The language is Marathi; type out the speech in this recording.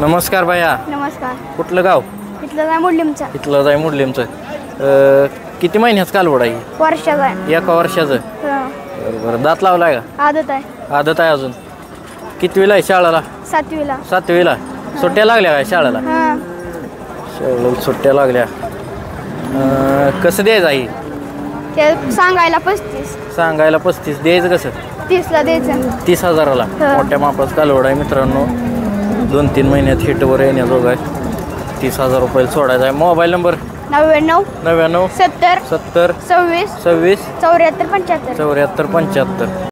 नमस्कार भैया. नमस्कार. कुठलं गाव? इथलं काय मुडलिमचा. इथलं जाय मुडलिमचं. किती महिन्याचं कालवड आहे? वर्षाचा आहे. एका वर्षाचं. बरं दात लावलाय का? आदत आहे. आदत आहे अजून. कितवीला आहे शाळेला? 7वीला. 7वीला. सुट्ट्या लागल्या काय शाळेला? हां. शाळेला सुट्ट्या लागल्या. कसं द्यायचं आहे? ते सांगायला 35. सांगायला 35. द्यायचं कसं? 30ला द्यायचं. 30,000ला. मोठ्या मापाचं कालवड आहे मित्रांनो. 2-3 महिन्यात हिटवर येण्याजोग आहे. 30,000 रुपयाला सोडायचा आहे. Mobile number? 99 70 70 70 26 26 74 75. 74 75.